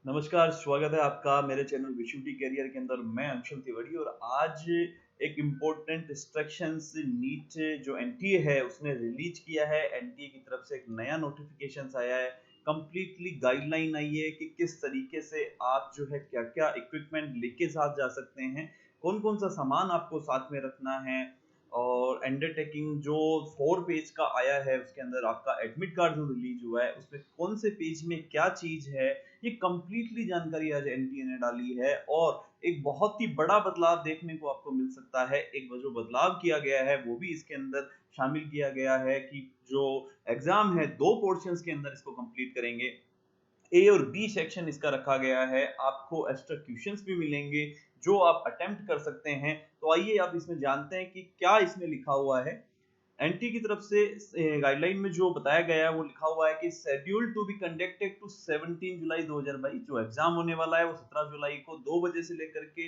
नमस्कार, स्वागत है आपका मेरे चैनल विशुटी करियर के अंदर। मैं अंशुल तिवारी और आज एक इम्पोर्टेंट इंस्ट्रक्शंस नीट जो एनटीए है उसने रिलीज किया है। एनटीए की तरफ से एक नया नोटिफिकेशंस आया है, कंप्लीटली गाइडलाइन आई है कि किस तरीके से आप जो है क्या-क्या इक्विपमेंट लेके साथ जा सकते हैं, कौन-कौन सा सामान आपको साथ में रखना है। और अंडरटेकिंग जो 4 पेज का आया है उसके अंदर आपका एडमिट कार्ड जो रिलीज हुआ है उसमें कौन से पेज में क्या चीज़ है, ये कंप्लीटली जानकारी आज एनटीए ने डाली है। और एक बहुत ही बड़ा बदलाव देखने को आपको मिल सकता है। एक वो जो बदलाव किया गया है वो भी इसके अंदर शामिल किया गया है कि जो एग्जाम है 2 पोर्शंस के अंदर इसको कंप्लीट करेंगे। ए और बी सेक्शन इसका रखा गया है। आपको एक्स्ट्रा क्वेश्चंस भी मिलेंगे जो आप अटेम्प्ट कर सकते हैं। तो आइए अब इसमें जानते हैं कि क्या इसमें लिखा हुआ है। एनटी की तरफ से गाइडलाइन में जो बताया गया है वो लिखा हुआ है कि schedule to be conducted to 17 जुलाई 2022। जो एग्जाम होने वाला है वो 17 जुलाई को 2 बजे से लेकर के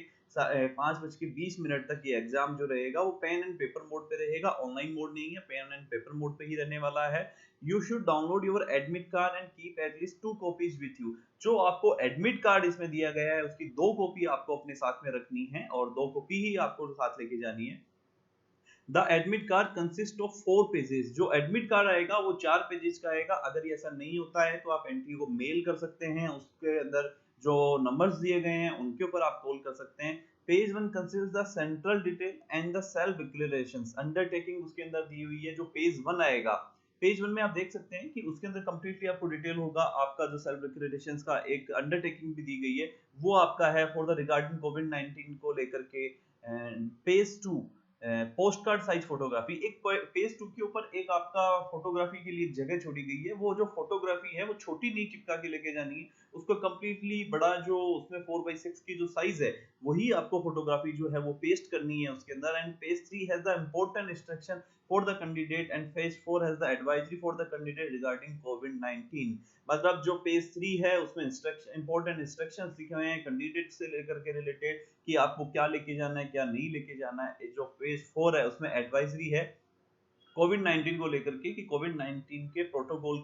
5:20 तक ये एग्जाम जो रहेगा वो पेन एंड पेपर मोड पे रहेगा। ऑनलाइन मोड नहीं है, पेन एंड पेपर मोड पे ही रहने वाला है। You should download your admit card and keep at least 2 copies with you. जो आपको एडमिट कार्ड इसमें दिया गया है उसकी 2 कॉपी आपको अपने साथ में रखनी है और 2 कॉपी ही आपको साथ लेके जानी है। The admit card consist of 4 pages. जो एडमिट कार्ड आएगा वो 4 पेजेस का आएगा। अगर ये ऐसा नहीं होता है तो आप एंट्री को मेल कर सकते हैं। उसके अंदर जो नंबर्स दिए गए हैं उनके ऊपर आप कॉल कर सकते हैं। Page 1 consist the central detail and the self declarations. Undertaking उसके अंदर दी हुई है। जो पेज 1 आएगा, पेज 1 में आप देख सकते हैं कि उसके अंदर कंप्लीटली आपको डिटेल होगा। आपका जो सेल्फ डिक्लेरेशंस का एक अंडरटेकिंग भी दी गई है वो आपका है फॉर द रिगार्डिंग कोविड 19 को लेकर के। And page 2 post card size photography. एक पेज 2 के ऊपर एक आपका फोटोग्राफी के लिए जगह छोड़ी गई है। वो जो फोटोग्राफी है वो छोटी नहीं चिपका के लेके जानी है, उसको कंप्लीटली बड़ा जो उसमें 4/6 की जो साइज है वही आपको फोटोग्राफी जो है वो पेस्ट करनी है उसके अंदर। And page 3 has the important instruction for the candidate and page 4 has the advisory for the candidate regarding कोविड-19। मतलब जो पेज 3 है उसमें इंपॉर्टेंट इंस्ट्रक्शंस लिखे हुए हैं कैंडिडेट से लेकर के रिलेटेड कि आपको क्या लेके जाना है, क्या नहीं लेके जाना है। जो पेज 4 है उसमें एडवाइजरी है कोविड 19 को लेकर के कि कोविड 19 के प्रोटोकॉल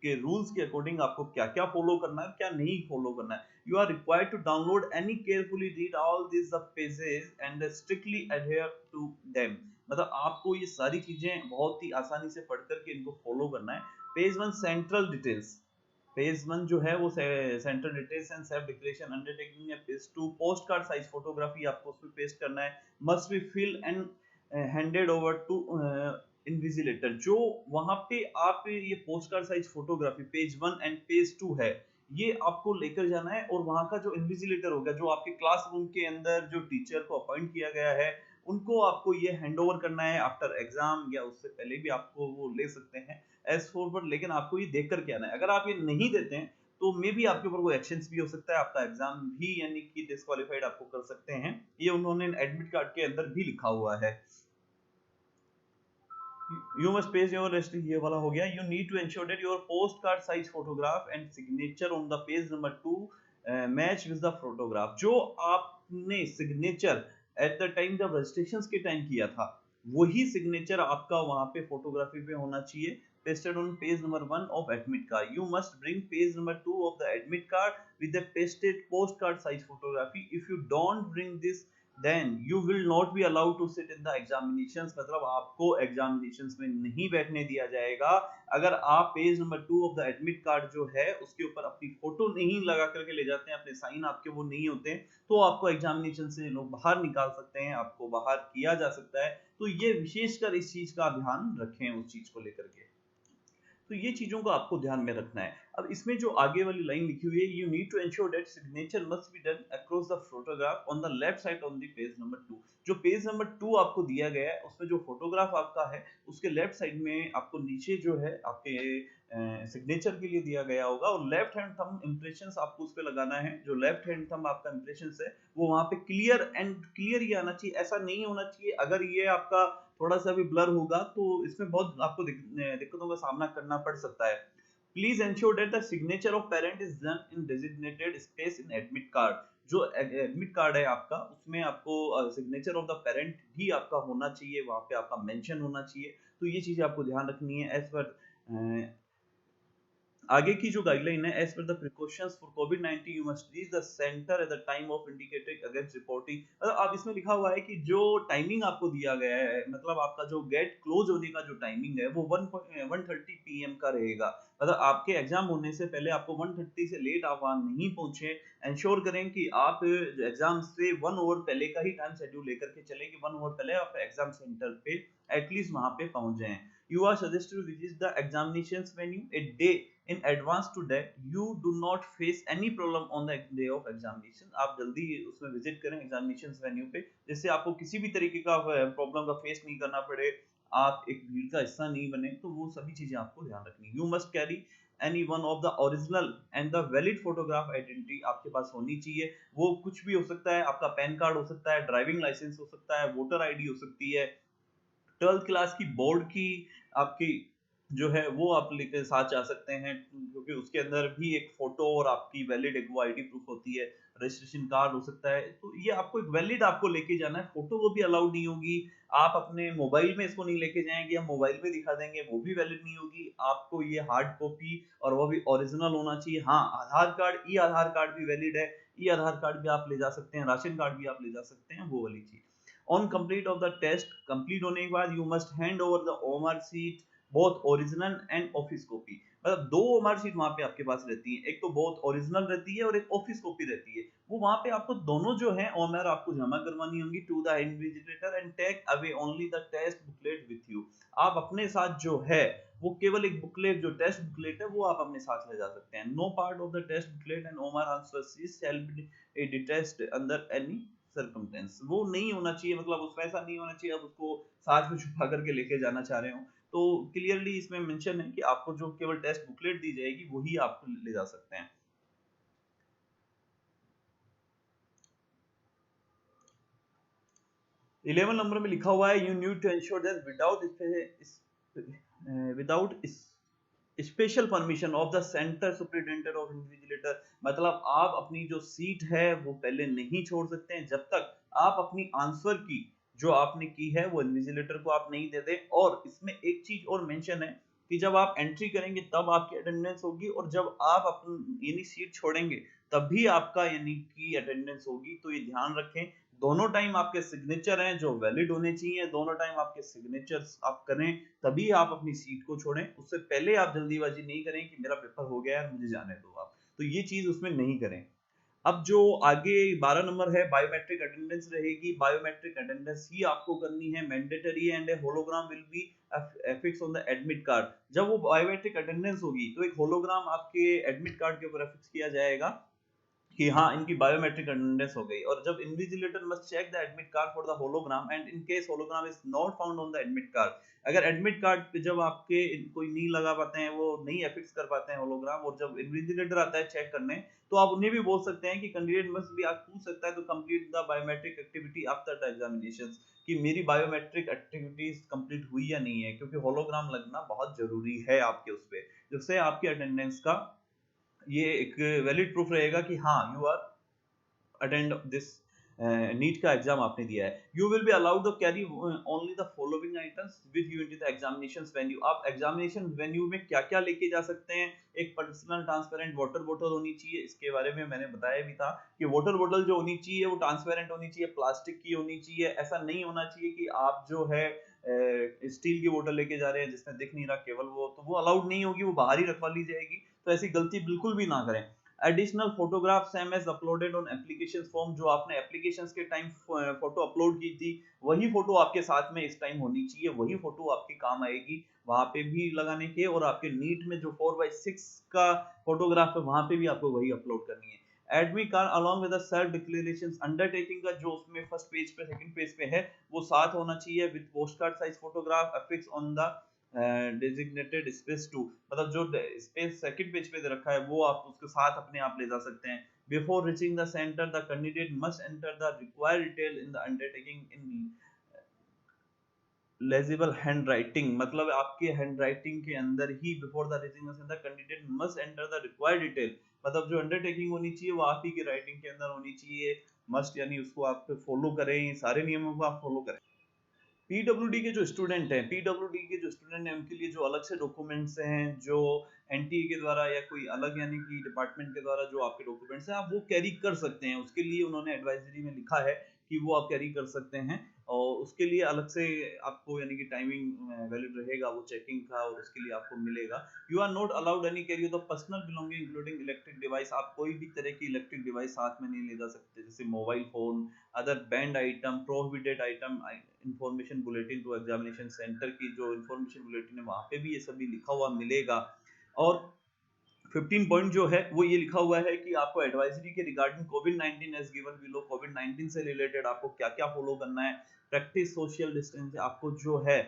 के रूल्स के अकॉर्डिंग आपको क्या क्या फॉलो करना है, क्या नहीं फॉलो करना है। You are required to download any carefully read all this pages and strictly adhere to them. मतलब आपको ये सारी चीजें बहुत ही आसानी से पढ़ करके इनको फॉलो करना है। Page 1 central details. पेज 1 जो है वो central details and self declaration undertaking है। Page 2 post card size photography आपको उसमें पेस्ट करना है। Must be fill and handed over to invigilator. जो वहां पे आप ये post card size photography page 1 and page 2 है ये आपको लेकर जाना है। और वहां का जो इन्विजिलेटर होगा, जो आपके क्लासरूम के अंदर जो टीचर को अपॉइंट किया गया है, उनको आपको ये हैंड ओवर करना है आफ्टर एग्जाम, या उससे पहले भी आपको वो ले सकते हैं एज फॉरवर्ड। लेकिन आपको ये देख करके आना है। अगर आप ये नहीं देते हैं तो मे बी आपके ऊपर कोई एक्शंस भी हो सकता है, आपका एग्जाम भी यानी कि डिस्क्वालीफाइड आपको कर सकते हैं। ये उन्होंने एडमिट कार्ड के अंदर भी लिखा हुआ है। You must page your rest, ये वाला हो गया। You need to ensure that your post card size photograph and signature on the page number 2 match with the photograph. जो आपने सिग्नेचर एट द टाइम जब रजिस्ट्रेशन के टाइम किया था वही सिग्नेचर आपका वहां पे फोटोग्राफी पे होना चाहिए। Pasted on page number 1 of admit card. You must bring page number 2 of the admit card with the pasted post card size photography. If you don't bring this then you will not be allowed to sit in the examinations। मतलब आपको examinations में नहीं बैठने दिया जाएगा अगर आप page number 2 of the admit card जो है उसके ऊपर अपनी फोटो नहीं लगा करके ले जाते हैं, अपने साइन आपके वो नहीं होते हैं, तो आपको एग्जामिनेशन से लोग बाहर निकाल सकते हैं, आपको बाहर किया जा सकता है। तो ये विशेषकर इस चीज का ध्यान रखें उस चीज को लेकर के। तो ये चीजों को आपको ध्यान में रखना है। अब इसमें जो आगे वाली लाइन लिखी हुई है, you need to ensure that signature must be done across the photograph on the left side on the page number 2। जो पेज नंबर 2 आपको दिया गया है उसमें जो फोटोग्राफ आपका है उसके लेफ्ट साइड में आपको नीचे जो है आपके सिग्नेचर के लिए दिया गया होगा और लेफ्ट हैंड थंब इंप्रेशंस आपको उस पे लगाना है। जो लेफ्ट हैंड थंब आपका इंप्रेशंस है वो वहां पे क्लियर ही आना चाहिए। ऐसा नहीं होना चाहिए अगर ये आपका थोड़ा सा भी ब्लर होगा तो इसमें बहुत आपको दिक्कतों का सामना करना पड़ सकता है। Please ensure that the signature of parent is done in designated space in admit card. जो एडमिट कार्ड है आपका उसमें आपको सिग्नेचर ऑफ द पेरेंट भी आपका होना चाहिए, वहां पे आपका मेंशन होना चाहिए। तो ये चीजें आपको ध्यान रखनी है एज पर आगे की जो गाइडलाइन है, as per the precautions for कोविड-19 you must reach the centre at the time of indicated against reporting. मतलब अब इसमें लिखा हुआ है कि जो टाइमिंग आपको दिया गया है, मतलब आपका जो गेट क्लोज होने का जो टाइमिंग है वो 1:30 पीएम का रहेगा। मतलब आपके एग्जाम होने से पहले आपको 1:30 से लेट आप वहां नहीं पहुंचे। इंश्योर करें कि आप एग्जाम से 1 आवर पहले का ही टाइम शेड्यूल लेकर के चलें कि 1 आवर पहले आप एग्जाम सेंटर पे एटलीस्ट वहां पे पहुंच जाएं। You are suggested to visit the examinations venue a day in advance to that you do not face any problem on the day of examination। आप जल्दी उसमें विजिट करें एग्जामिनेशन वेन्यू पे, जिससे आपको किसी भी तरीके का प्रॉब्लम का फेस नहीं करना पड़े, आप एक भीड़ का हिस्सा नहीं बने। तो वो सभी चीजें आपको ध्यान रखनी। You must carry any one of the original and the valid photograph identity आपके पास होनी चाहिए। वो कुछ भी हो सकता है, आपका पैन कार्ड हो सकता है, ड्राइविंग लाइसेंस हो सकता है, वोटर आईडी हो सकती है, 12th क्लास की बोर्ड की आपकी जो है वो आप लेकर साथ जा सकते हैं, क्योंकि उसके अंदर भी एक फोटो और आपकी वैलिड एक वो आईडी प्रूफ होती है। रजिस्ट्रेशन कार्ड हो सकता है। तो ये आपको एक वैलिड आपको लेके जाना है। फोटो वो भी अलाउड नहीं होगी। आप अपने मोबाइल में इसको नहीं लेके जाएंगे, हम मोबाइल में दिखा देंगे, वो भी वैलिड नहीं होगी। आपको ये हार्ड कॉपी और वो भी ओरिजिनल होना चाहिए। हाँ, आधार कार्ड, ई आधार कार्ड भी वैलिड है। ई आधार कार्ड भी आप ले जा सकते हैं, राशन कार्ड भी आप ले जा सकते हैं, वो वाली चीज। On complete of the test, complete होने के बाद you must hand over the OMR sheet, both original and office copy. मतलब दो ओमआर शीट वहां पे आपके पास रहती है, एक तो बोथ ओरिजिनल रहती है और एक ऑफिस कॉपी रहती है। वो वहां पे आपको दोनों जो है ओमआर आपको जमा करवानी होंगी to the invigilator and take away only the test booklet with you. आप अपने साथ जो है वो केवल एक बुकलेट, जो टेस्ट बुकलेट है वो आप अपने साथ ले जा सकते हैं। No part of the test booklet and OMR answer sheet shall be detached under any circumstance. वो नहीं होना चाहिए, मतलब उसमें ऐसा नहीं होना चाहिए आप उसको साथ में छुपा करके लेके जाना चाह रहे हो। तो क्लियरली इसमें मेंशन है कि आपको जो केवल टेस्ट बुकलेट दी जाएगी वही आप ले जा सकते हैं। 11 नंबर में लिखा हुआ है you need to ensure that without special permission of the centre superintendent of invigilator. मतलब आप अपनी जो सीट है वो पहले नहीं छोड़ सकते हैं जब तक आप अपनी आंसर की जो आपने की है वो इन्विजिलेटर को आप नहीं दे दे। और इसमें एक चीज और मेंशन है कि जब आप एंट्री करेंगे तब आपकी अटेंडेंस होगी, और जब आप अपनी यानी सीट छोड़ेंगे तब भी आपका यानी कि अटेंडेंस होगी। तो ये ध्यान रखें, दोनों टाइम आपके सिग्नेचर हैं जो वैलिड होने चाहिए, दोनों टाइम आपके सिग्नेचर्स आप करें तभी आप अपनी सीट को छोड़ें। उससे पहले आप जल्दीबाजी नहीं करें कि मेरा पेपर हो गया है मुझे जाने दो आप, तो ये चीज उसमें नहीं करें। अब जो आगे 12 नंबर है, बायोमेट्रिक अटेंडेंस रहेगी। बायोमेट्रिक अटेंडेंस ही आपको करनी है, mandatory and A hologram will be affix on the admit card. जब वो बायोमेट्रिक अटेंडेंस होगी तो एक होलोग्राम आपके एडमिट कार्ड के ऊपर एफिक्स किया जाएगा कि हाँ इनकी बायोमेट्रिक अटेंडेंस हो गई। और जब invigilator must check the admit card for the hologram and in case hologram is not found on the admit card. अगर एडमिट कार्ड पे जब आपके कोई नहीं लगा पाते हैं, वो नहीं एफिक्स कर पाते हैं होलोग्राम, और जब इन्विजिलेटर आता है चेक करने, तो आप उन्हें भी बोल सकते हैं कि कैंडिडेट मस्ट भी, आप पूछ सकता है तो complete the biometric activity after the examination, कि मेरी बायोमेट्रिक एक्टिविटीज कंप्लीट हुई या नहीं है, क्योंकि होलोग्राम लगना बहुत जरूरी है आपके उस पे, जिससे आपकी अटेंडेंस का ये एक वैलिड प्रूफ रहेगा कि हाँ you are attend this NEET का एग्जाम आपने दिया है। You will be allowed to carry only the following items with you into the examination venue. आप एग्जामिनेशन वेन्यू में क्या क्या लेके जा सकते हैं? एक पर्सनल ट्रांसपेरेंट वाटर बोतल होनी चाहिए, इसके बारे में मैंने बताया भी था कि वाटर बोतल जो होनी चाहिए वो ट्रांसपेरेंट होनी चाहिए, प्लास्टिक की होनी चाहिए। ऐसा नहीं होना चाहिए कि आप जो है स्टील की बोतल लेके जा रहे हैं जिसमें दिख नहीं रहा केवल वो, तो वो अलाउड नहीं होगी, वो बाहर ही रखवा ली जाएगी। तो ऐसी गलती बिल्कुल भी ना करें। Additional photograph same as uploaded on application form. जो आपने एप्लीकेशंस के टाइम फोटो अपलोड की थी वही फोटो आपके साथ में इस टाइम होनी चाहिए, वही फोटो आपके काम आएगी वहां पे भी लगाने के। और आपके नीट में जो 4/6 का फोटोग्राफ है वहां पे भी आपको वही अपलोड करनी है। Admit card along with self declaration undertaking का जो उसमें फर्स्ट पेज पे सेकंड पेज पे है वो साथ होना चाहिए with post card size photograph affix on the designated space too. मतलब जो स्पेस सेकंड पेज पे दे रखा है वो आप उसके साथ अपने आप ले जा सकते हैं। Before reaching the centre the candidate must enter the required detail in the undertaking in legible hand writing. मतलब आपके हैंड राइटिंग के अंदर ही before the reaching the centre candidate must enter the required detail. मतलब जो undertaking होनी चाहिए वो आप ही की राइटिंग के अंदर होनी चाहिए। मस्ट यानी उसको आप फॉलो करें, सारे नियमों को आप फॉलो करें। पीडब्ल्यूडी के जो स्टूडेंट हैं, पीडब्ल्यूडी के जो स्टूडेंट हैं उनके लिए जो अलग से डॉक्यूमेंट्स हैं, जो एनटीए के द्वारा या कोई अलग यानी कि डिपार्टमेंट के द्वारा जो आपके डॉक्यूमेंट्स हैं आप वो कैरी कर सकते हैं। उसके लिए उन्होंने एडवाइजरी में लिखा है कि वो आप कैरी कर सकते हैं और उसके लिए अलग से आपको यानी कि टाइमिंग वैलिड रहेगा वो चेकिंग का और उसके लिए आपको मिलेगा। You are not allowed any carry the personal belonging including electric device. आप कोई भी तरह की इलेक्ट्रिक डिवाइस साथ में नहीं ले जा सकते, जैसे mobile phone, other banned item, prohibited item, information bulletin to examination centre की जो इंफॉर्मेशन बुलेटिन है वहां पे भी ये सभी लिखा हुआ मिलेगा। और 15 पॉइंट जो है वो ये लिखा हुआ है कि आपको एडवाइजरी के रिगार्डिंग कोविड-19 एज गिवन बिलो, कोविड-19 से रिलेटेड आपको क्या-क्या फॉलो करना है, प्रैक्टिस सोशल डिस्टेंस, आपको जो है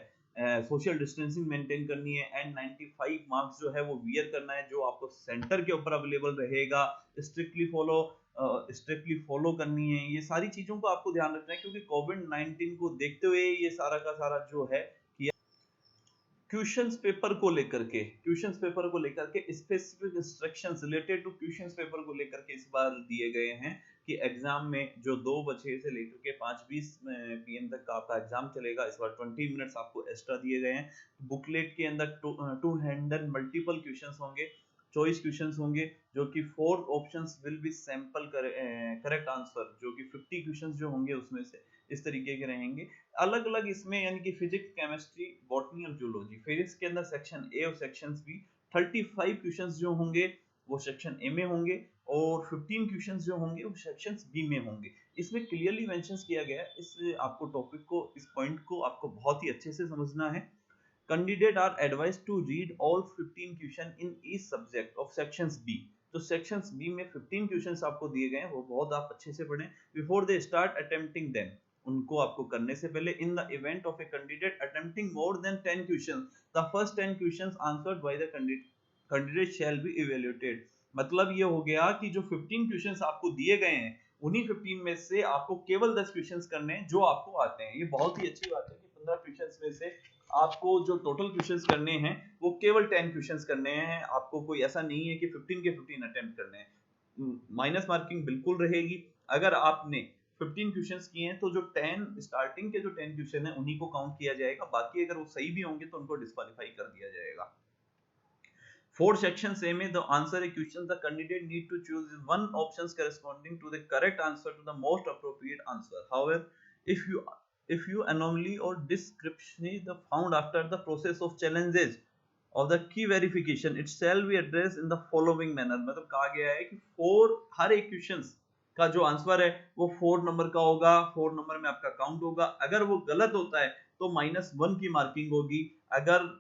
सोशल डिस्टेंसिंग मेंटेन करनी है एंड 95 मार्क्स जो है वो वियर करना है जो आपको सेंटर के ऊपर अवेलेबल रहेगा, स्ट्रिक्टली फॉलो करनी है। ये सारी चीजों को आपको ध्यान रखना है क्योंकि कोविड-19 को देखते हुए ये सारा का सारा जो है क्वेश्चंस पेपर को लेकर के specific instructions related two questions paper को लेकर के इस बार दिए गए हैं कि एग्जाम में जो 2 बजे से लेकर के 5:20 पीएम तक का आपका एग्जाम चलेगा, इस बार 20 मिनट्स आपको एक्स्ट्रा दिए गए हैं। बुकलेट के अंदर टू हैंडल मल्टीपल क्वेश्चंस होंगे, चॉइस क्वेश्चंस होंगे जो कि 4 options will be sample correct answer, जो कि 50 क्वेश्चंस जो होंगे उसमें से इस तरीके के रहेंगे। अलग अलग इसमें यानी कि फिजिक्स, केमिस्ट्री, बॉटनी और जूलॉजी। फिजिक्स के अंदर सेक्शन ए और सेक्शन बी 35 क्वेश्चंस जो होंगे वो सेक्शन ए में होंगे और 15 क्वेश्चंस जो होंगे वो सेक्शन बी में होंगे। इसमें क्लियरली मेंशंस किया गया है। इस आपको टॉपिक को, इस पॉइंट को आपको बहुत ही अच्छे से समझना है। Candidate are advised to read all 15 question in each subject of sections B. तो सेक्शंस बी में 15 क्वेश्चंस आपको दिए गए हैं, वो बहुत आप अच्छे से पढ़ें before they start attempting them. उनको आपको करने से पहले in the event of a candidate attempting more than 10 questions, the first 10 questions answered by the candidate shall be evaluated. मतलब ये हो गया कि जो 15 क्वेश्चंस आपको दिए गए हैं उन्हीं 15 में से आपको केवल 10 क्वेश्चंस करने हैं जो आपको आते हैं। ये बहुत ही अच्छी बात है कि 15 क्वेश्चंस में से आपको जो टोटल क्वेश्चंस करने हैं वो केवल 10 क्वेश्चंस करने हैं। आपको कोई ऐसा नहीं है कि 15 के 15 अटेम्प्ट करने हैं। माइनस मार्किंग बिल्कुल रहेगी। अगर आपने 15 क्वेश्चंस किए हैं तो जो 10 स्टार्टिंग के जो 10 क्वेश्चन है उन्हीं को काउंट किया जाएगा, बाकी अगर वो सही भी होंगे तो उनको डिस्क्वालीफाई कर दिया जाएगा। For section A में the answer a question, the candidate need to choose one options corresponding to the correct answer to the most appropriate answer. However, if you anomaly or discrepancy the found after the process of challenges of the key verification, it shall be addressed in the following manner। मतलब कहा गया है कि हर एक question का जो answer है वो 4 नंबर का होगा, 4 नंबर में आपका काउंट होगा। अगर वो गलत होता है तो -1 की मार्किंग होगी। अगर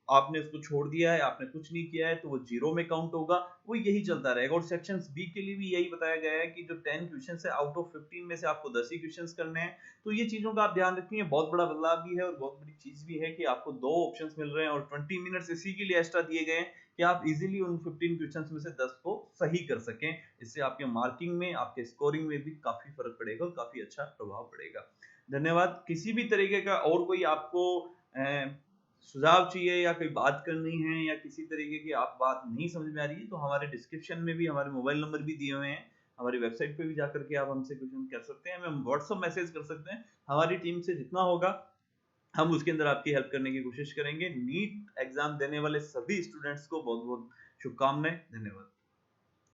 आपने उसको छोड़ दिया है, आपने कुछ नहीं किया है तो वो 0 में काउंट होगा। वो यही चलता रहेगा। और सेक्शन बी के लिए भी यही बताया गया है कि जो 10 क्वेश्चन है आउट ऑफ 15 में से आपको 10 ही क्वेश्चन करने हैं। तो ये चीजों का आप ध्यान रखिए, बहुत बड़ा बदलाव भी है और बहुत बड़ी चीज भी है कि आपको 2 ऑप्शंस मिल रहे हैं और 20 मिनट्स इसी के लिए एक्स्ट्रा दिए गए हैं कि आप इजीली उन 15 क्वेश्चंस में से 10 को सही कर सकें। इससे आपके मार्किंग में, आपके स्कोरिंग में भी काफी फर्क पड़ेगा और काफी अच्छा प्रभाव पड़ेगा। धन्यवाद। किसी भी तरीके का और कोई आपको सुझाव चाहिए या कोई बात करनी है या किसी तरीके की आप बात नहीं समझ में आ रही है तो हमारे डिस्क्रिप्शन में भी हमारे मोबाइल नंबर भी दिए हुए हैं। हमारी वेबसाइट पे भी जाकर के आप हमसे क्वेश्चन कर सकते हैं, हमें व्हाट्सएप मैसेज कर सकते हैं। हमारी टीम से जितना होगा हम उसके अंदर आपकी हेल्प करने की कोशिश करेंगे। नीट एग्जाम देने वाले सभी स्टूडेंट्स को बहुत बहुत शुभकामनाएं। धन्यवाद।